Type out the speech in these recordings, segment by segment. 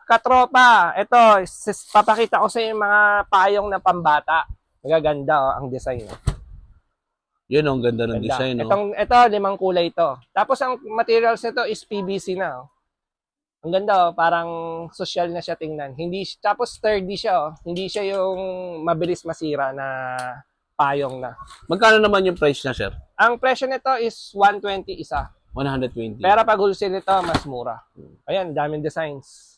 katropa, ito, papakita ko sa yung mga payong na pambata. Magaganda oh, ang design. Oh. Yun, ang ganda ng Ganda. design, no? Ito, 5 kulay ito. Tapos ang materials nito is PVC na. Oh. Ang ganda, oh, parang social na siya tingnan. Tapos sturdy siya. Oh. Hindi siya yung mabilis masira na payong na. Magkano naman yung price na, sir? Ang presyo nito is 120 isa. 120. Pero pag wholesale nito, mas mura. Ayan, daming designs.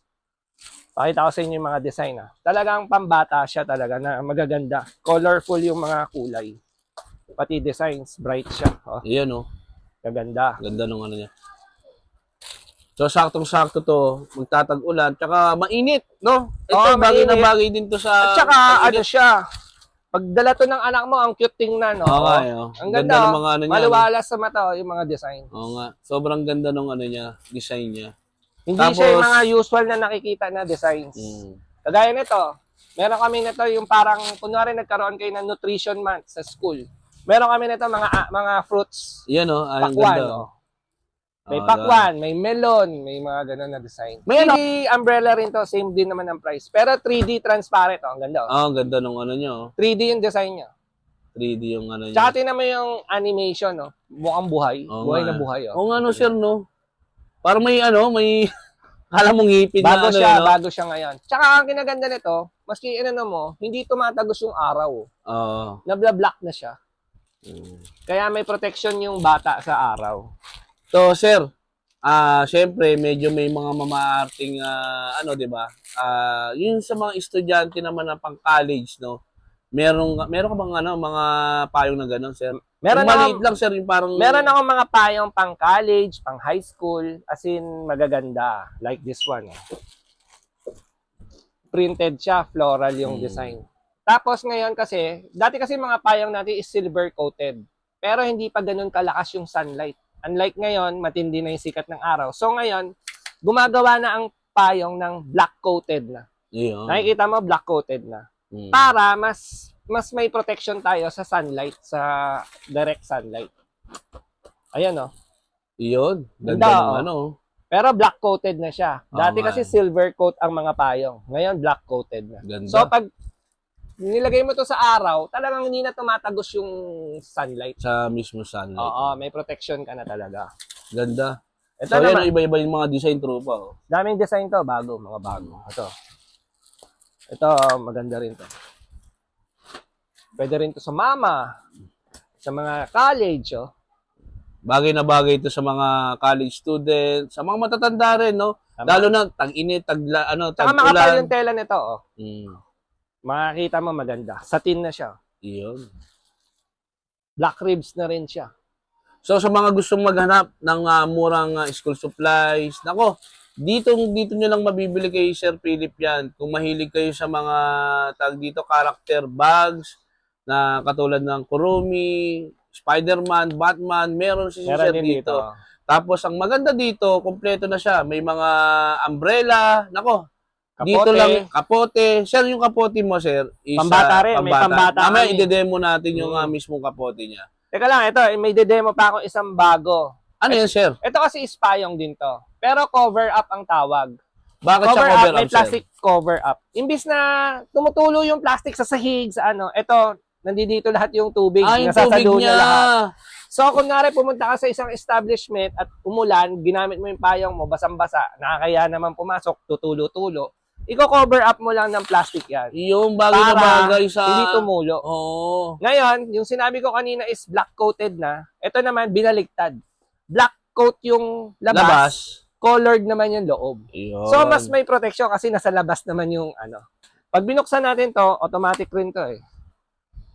Pakita ko sa inyo yung mga design. Talagang pambata siya talaga na magaganda. Colorful yung mga kulay. Pati designs, bright siya. Oh, Iyan, no? gaganda. Ganda nung ano niya. So, saktong-sakto to. Magtatag-ulan. Tsaka mainit, no? Ito, bagay na mainit. bagay din to sa... At saka, ano siya, pagdala to ng anak mo, ang cute tingnan. Oo nga, oh. Ang Ganda ganda, ng mga ano niya. maluwalas sa mata, yung mga design. Oo nga. Sobrang ganda nung ano niya, design niya. Hindi Tapos, siya yung mga usual na nakikita na designs. Kagaya nito, meron kami nito yung parang, kunwari nagkaroon kayo ng nutrition month sa school. Meron kami nito mga fruits. Yan, no? Ang Pakwan, ganda. oh. May pakwan, may melon, may mga ganun na design. May 3D umbrella rin to, same din naman ang price. Pero 3D transparent, oh, ang ganda. Oh. Ang ganda nung ano niya, oh. 3D yung design niya. 3D yung ano niya. Tsaka tinan mo yung animation, no? Mukhang buhay. Oo Buhay nga. na buhay, oh. Oo nga, no, sir, no? Parang may ano, may... Kala mong ngipin na ano, no? Bago siya ngayon. Tsaka ang kinaganda nito, maski inano mo, hindi tumatagos yung araw. Oo. Nabla-black na siya. Kaya may protection yung bata sa araw. So, sir, syempre, medyo may mga mamaarting, ano, di ba? Yun sa mga estudyante naman na pang-college, no? Meron ka bang ano, mga payong na gano'n, sir? Meron Yung maliit akong- lang, sir, yung parang... Meron akong mga payong pang college, pang high school, as in magaganda. Like this one. Printed siya, floral yung design. Tapos ngayon kasi, dati kasi mga payong natin is silver coated. Pero hindi pa ganun kalakas yung sunlight. Unlike ngayon, matindi na yung sikat ng araw. So ngayon, gumagawa na ang payong ng black coated na. Yun. Nakikita mo, black coated na. Para mas may protection tayo sa sunlight, sa direct sunlight. Ayan, oh. Yun. Ganda, Ganda ng oh. ano. Pero black coated na siya. Dati nga. kasi silver coat ang mga payong. Ngayon black coated na. Ganda. So pag nilagay mo to sa araw, talagang hindi na tumatagos yung sunlight. Sa mismo sunlight. Oo, may protection ka na talaga. Ganda. Ito So, naman, yan, iba-iba yung mga design tropa, oh. daming design to, mga bago. Ito, maganda rin to. Pwede rin to sa mama, sa mga college, oh. Bagay na bagay ito sa mga college students, sa mga matatanda rin, no? Tama. Lalo na tag-init, Saka makapal tag-ulan. yung tela nito, oh. Mm. Makakita mo maganda. Satin na siya. Iyon. Black ribs na rin siya. So, sa mga gustong maghanap ng murang school supplies, nako, dito nyo lang mabibili kay Sir Philip yan. Kung mahilig kayo sa mga character bags, na katulad ng Kurumi, Spider-Man, Batman, meron si Meron Sir din dito. dito. Tapos, ang maganda dito, kompleto na siya. May mga umbrella, nako, Kapote. dito lang, kapote. Sir, yung kapote mo, sir, is Pambata rin, may pambata Mamaya, kami. ide-demo natin yung mismong kapote niya. Teka lang, ito, may demo pa ako isang bago. Ano yan, sir? Ito kasi is payong din to. Pero cover up ang tawag. Bakit siya Cover cover up, up, may sir? plastic cover up. Imbis na tumutulo yung plastic sa sahig, sa ano, ito, nandito lahat yung tubig. Yung tubig nasasalo niya. na lahat. So, kung nga pumunta ka sa isang establishment at umulan, ginamit mo yung payong mo, basang-basa, nakakaya naman pumasok, tutulo-tulo, i-cover up mo lang ng plastic yan. Yung bagay na Para bagay sa... hindi tumulo. Oo. Ngayon, yung sinabi ko kanina is black coated na. Ito naman, binaligtad. Black coat yung labas, colored naman yung loob. Yun. So, mas may protection kasi nasa labas naman yung ano. Pag binuksan natin to, automatic rin to eh.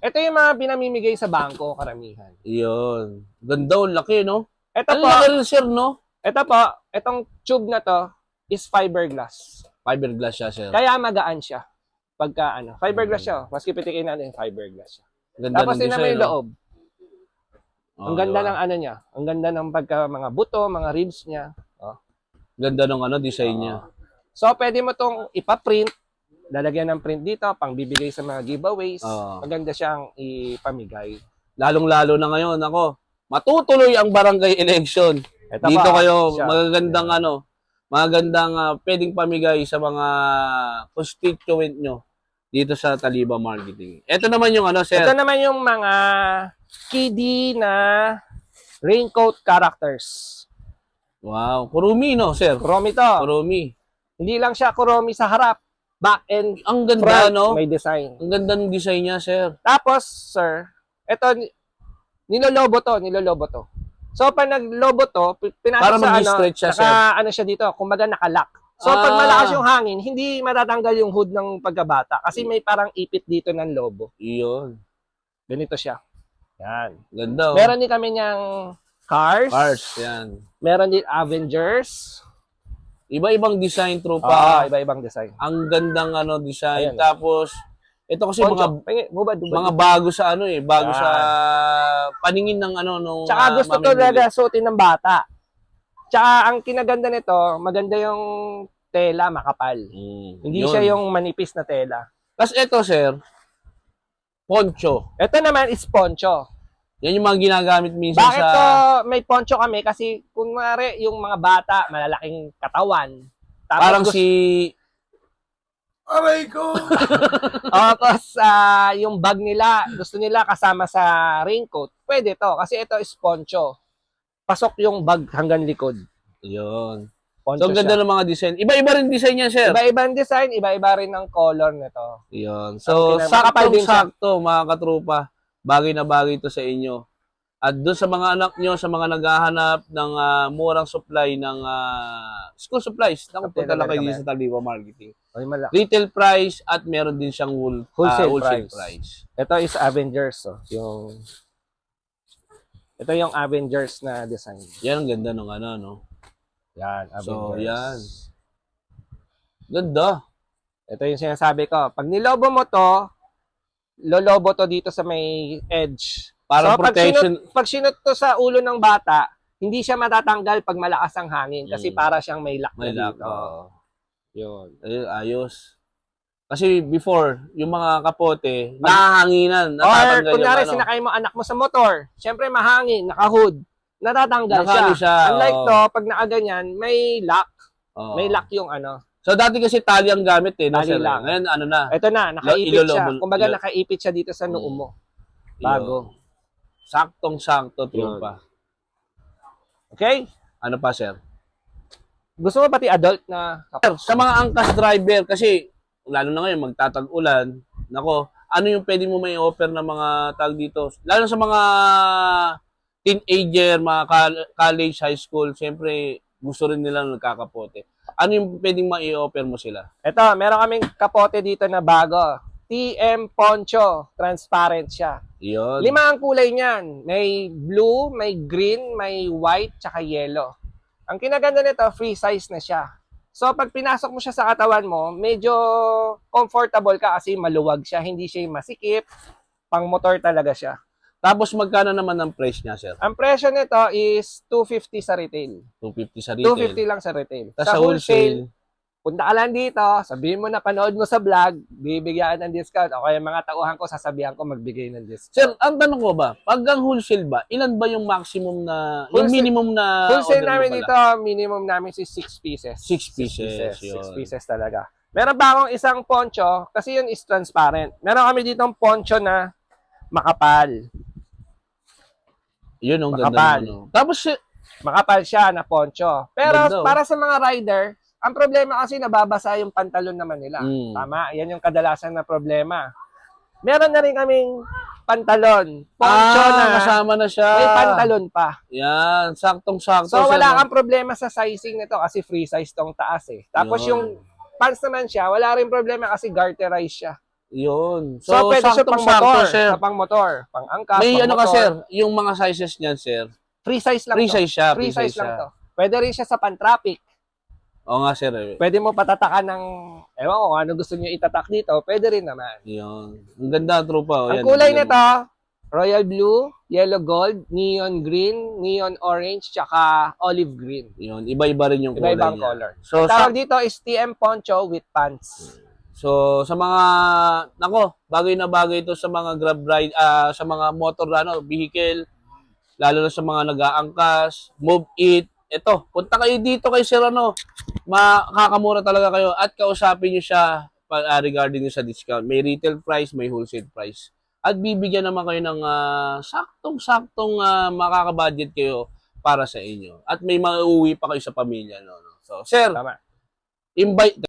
Ito yung mga pinamimigay sa bangko, karamihan. Yun. Ganda, laki, no? Ito Ang po, laki rin, sir, no? itong tube na to is fiberglass. Fiberglass siya, sir. Kaya magaan siya. Pagka ano, fiberglass siya. Maski pitikin natin, fiberglass siya. Ganda Tapos ng tingnan mo design, yung no? loob. Ang ganda ng ano niya. Ang ganda ng pagka mga buto, mga ribs niya. Ganda ng ano, design niya. So, pwede mo tong ipa-print. Lalagyan ng print dito, pang bibigay sa mga giveaways. Maganda siyang ipamigay. Lalong-lalo na ngayon, ako, matutuloy ang barangay election. Ito Dito pa, kayo, siya. magagandang ano, magandang pwedeng pamigay sa mga constituent nyo dito sa Taliba Marketing. Ito naman yung ano, sir. Ito naman yung mga kiddie na raincoat characters. Wow. Kurumi, no, sir? Kuromi to. Kurumi. Hindi lang siya kuromi sa harap. Back and Ang ganda, front, no? may design. Ang ganda ng design niya, sir. Tapos, sir, ito, nilolobo to. So, pag naglobo to, pinasok Para sa mag-stretch siya, ano siya dito, kumbaga nakalock. So, pag malakas yung hangin, hindi matatanggal yung hood ng pagkabata kasi may parang ipit dito ng lobo. Iyon. Ganito siya. Yan. Ganda, oh. Meron din kami niyang Cars. Cars, yan. Meron din Avengers. Iba-ibang design, tropa. Iba-ibang design. Ang gandang ano design. Ayan. Tapos, ito kasi Poncho. Bubad. mga bago sa ano bago Yan. sa paningin ng ano nung Tsaka gusto to mamimili. talaga suotin ng bata. Tsaka ang kinaganda nito, maganda yung tela, makapal. Hindi Yun. siya yung manipis na tela. Tapos ito, sir, poncho. Ito naman is poncho. Yan yung mga ginagamit minsan Bakit sa... to may poncho kami? Kasi kunwari yung mga bata, malalaking katawan. Tapos Parang si... Aray ko! Tapos yung bag nila, gusto nila kasama sa raincoat. Pwede to kasi ito is poncho. Pasok yung bag hanggang likod. Yun. Poncho So, ang ganda siya. ng mga design. Iba-iba rin design niya, sir. Iba-ibang design, iba-iba rin ang color nito. Yun. So, Makapal din siya. sakto, mga katrupa. Bagay na bagay ito sa inyo. At doon sa mga anak nyo, sa mga naghahanap ng murang supply ng school supplies, nakupunta lang kayo dito sa Taliba Marketing. Ay, malaki. Retail price at meron din siyang Wholesale price. Ito is Avengers. Oh. Ito yung Avengers na design. Yan ang ganda ng ano, no? Yan, Avengers. So, yan. Ganda. Ito yung sinasabi ko. Pag nilobo mo to, lolobo to dito sa may edge. Parang so, protection. Pag sinot to sa ulo ng bata, hindi siya matatanggal pag malakas ang hangin kasi para siyang may lock May na lock. dito. Yun. Ayos. Kasi before, yung mga kapote, nahahanginan, Or natatanggal kunyari yung ano. sinakay mo anak mo sa motor, syempre mahangin, naka-hood, natatanggal Nakano siya, Unlike oo. to, pag nakaganyan, may lock. Oo. May lock yung ano. So, dati kasi tali ang gamit no, Tali sir? lang. Ngayon, ano na? Ito na, nakaipit siya. Ilolobol- Kumbaga nakaipit siya dito sa noo mo. Bago. Yun. Saktong-sakto, tropa. Okay? Ano pa, sir? Gusto mo pati adult na Sa mga angkas driver, kasi lalo na ngayon, magtatag-ulan, nako, ano yung pwede mo may offer na mga tag dito? Lalo sa mga teenager, mga college, high school, siyempre, gusto rin nila nagkakapote. Ano yung pwedeng mai-offer mo sila? Ito, meron kaming kapote dito na bago. TM Poncho. Transparent siya. Yun. 5 ang kulay niyan. May blue, may green, may white, tsaka yellow. Ang kinaganda nito, free size na siya. So, pag pinasok mo siya sa katawan mo, medyo comfortable ka kasi maluwag siya. Hindi siya masikip. Pang motor talaga siya. Tapos, magkano naman ang price niya, sir? Ang presyo nito is 250 sa retail. 250 sa retail. 250 lang sa retail. Tapos sa wholesale, punta ka lang dito, sabihin mo na panood mo sa vlog, bibigyan ng discount. O kaya mga tauhan ko, sasabihan ko magbigay ng discount. sir, ang tanong ko ba, pag ang wholesale ba, ilan ba yung maximum na, yung Wholesale- minimum na Wholesale order mo namin pala? dito, minimum namin is 6 pieces. 6 pieces. 6 yun. pieces talaga. Meron pa akong isang poncho, kasi yun is transparent. Meron kami dito poncho na makapal. Yun, ang ganda Makapal. ng ano. Tapos, Makapal siya na poncho. Pero Ganda, oh. para sa mga rider, ang problema kasi nababasa yung pantalon naman nila. Tama? Yan yung kadalasan na problema. Meron na rin kaming pantalon. Poncho na kasama na siya. may pantalon pa. Yan, saktong-sakto. So sir, wala no? kang problema sa sizing nito kasi free size tong taas eh. Tapos Yun. yung pants naman siya, wala rin problema kasi garterized siya. Yun. So, pwede siya pang motor, sir. sa pang motor, pang angkas, May pang ano ka, motor. sir, yung mga sizes niyan, sir. Free size lang Free to. size siya. Free size lang to. Pwede rin siya sa pan-traffic. Oo nga, sir. Pwede mo patatakan ng, ewan ko, kung ano gusto niyo itatak dito, pwede rin naman. Yun. Ang ganda, tropa. Ang kulay nito, royal blue, yellow gold, neon green, neon orange, tsaka olive green. Yun. Iba-iba rin yung kulay Iba-ibang niya. color. So, Tawag dito is TM Poncho with pants. So, sa mga, nako, bagay na bagay ito sa mga grab ride, sa mga motor, vehicle, lalo na sa mga nag-aangkas, move it, ito, punta kayo dito kay Sir ano, makakamura talaga kayo at kausapin nyo siya regarding sa discount. May retail price, may wholesale price. At bibigyan naman kayo ng saktong-saktong makaka-budget kayo para sa inyo. At may mauuwi pa kayo sa pamilya. No? So, Sir, Tama. invite